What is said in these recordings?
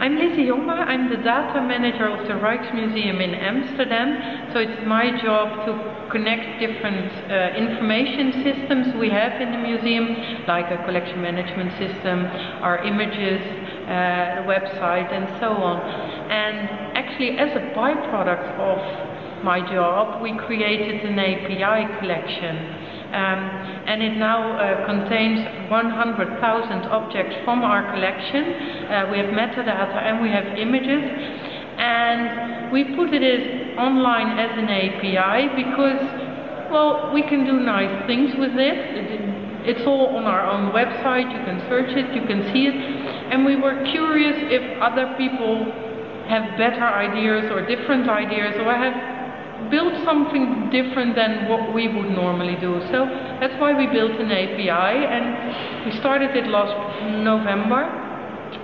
I'm Lizza Jongma. I'm the data manager of the Rijksmuseum in Amsterdam. So it's my job to connect different information systems we have in the museum, like a collection management system, our images, the website, and so on. And actually, as a byproduct of my job, we created an API collection. And it now contains 100,000 objects from our collection. We have metadata and we have images, and we put it online as an API because, well, we can do nice things with it. It's all on our own website. You can search it, you can see it, and we were curious if other people have better ideas or different ideas, or have build something different than what we would normally do. So that's why we built an API, and we started it last November,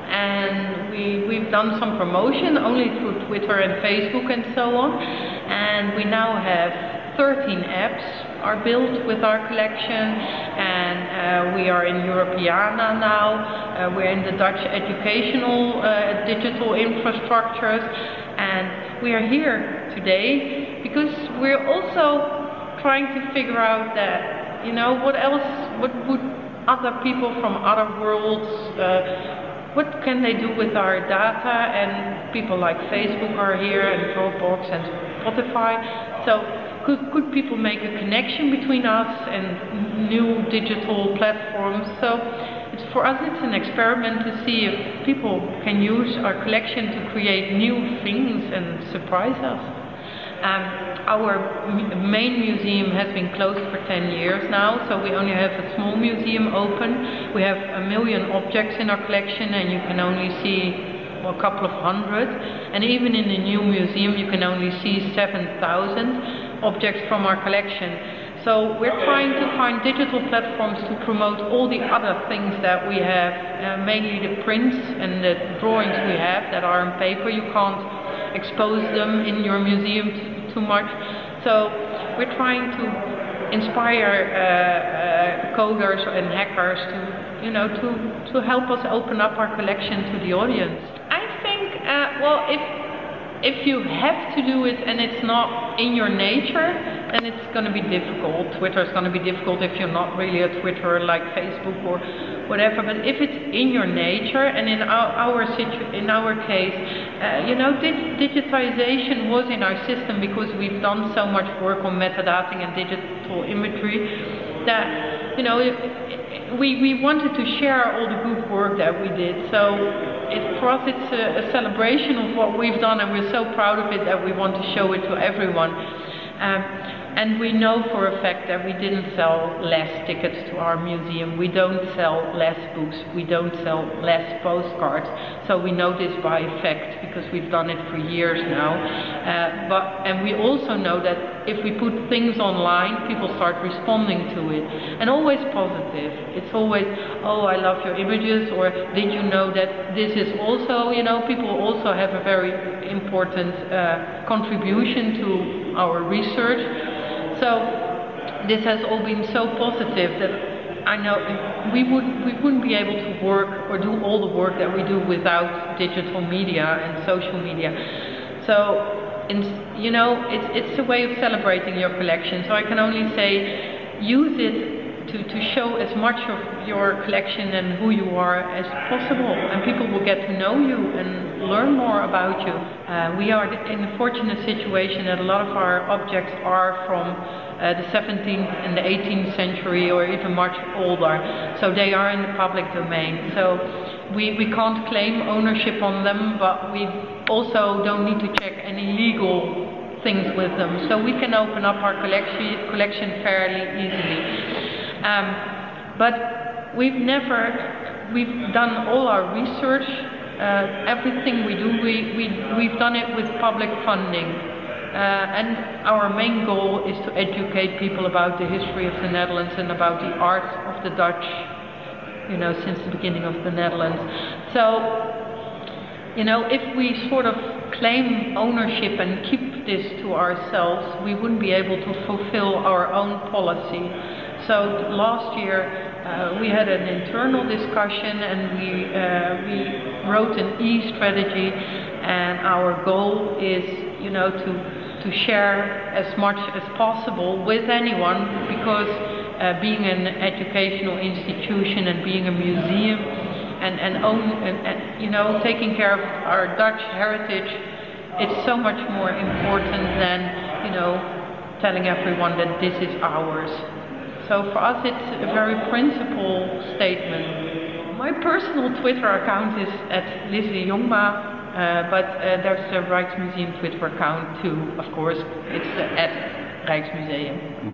and we've done some promotion only through Twitter and Facebook and so on, and we now have 13 apps are built with our collection, and we are in Europeana now, we're in the Dutch educational digital infrastructures, and we are here today because we're also trying to figure out that, you know, what would other people from other worlds, what can they do with our data? And people like Facebook are here, and Dropbox and Spotify. So could people make a connection between us and new digital platforms? So for us it's an experiment to see if people can use our collection to create new things and surprise us. Our main museum has been closed for 10 years now, so we only have a small museum open. We have 1 million objects in our collection, and you can only see a couple of hundred. And even in the new museum, you can only see 7,000 objects from our collection. So we're trying to find digital platforms to promote all the other things that we have, mainly the prints and the drawings we have that are on paper. You can't expose them in your museum too much. So we're trying to inspire coders and hackers to, you know, to help us open up our collection to the audience. I think, well, if you have to do it and it's not in your nature, then it's going to be difficult. Twitter is going to be difficult if you're not really a Twitter like Facebook or whatever. But if it's in your nature, and in our case, you know, digitization was in our system because we've done so much work on metadating and digital imagery that, you know, we wanted to share all the good work that we did. So for us it's a celebration of what we've done, and we're so proud of it that we want to show it to everyone. And we know for a fact that we didn't sell less tickets to our museum. We don't sell less books. We don't sell less postcards. So we know this by effect because we've done it for years now. And we also know that if we put things online, people start responding to it. And always positive. It's always, oh, I love your images, or did you know that this is also, you know, people also have a very important contribution to our research. So this has all been so positive that I know we wouldn't be able to work or do all the work that we do without digital media and social media. So, you know, it's a way of celebrating your collection. So I can only say, use it to show as much of your collection and who you are as possible, and people will get to know you and learn more about you. We are in a fortunate situation that a lot of our objects are from the 17th and the 18th century, or even much older, so they are in the public domain. So we can't claim ownership on them, but we also don't need to check any legal things with them, so we can open up our collection fairly easily. But we've done all our research, everything we do, we've done it with public funding. And our main goal is to educate people about the history of the Netherlands and about the art of the Dutch, you know, since the beginning of the Netherlands. So, you know, if we sort of claim ownership and keep this to ourselves, we wouldn't be able to fulfill our own policy. So last year we had an internal discussion, and we wrote an e-strategy, and our goal is, to share as much as possible with anyone, because being an educational institution and being a museum and taking care of our Dutch heritage, it's so much more important than, telling everyone that this is ours. So for us it's a very principled statement. My personal Twitter account is at Lizza Jongma, but there's a Rijksmuseum Twitter account too, of course. It's at Rijksmuseum.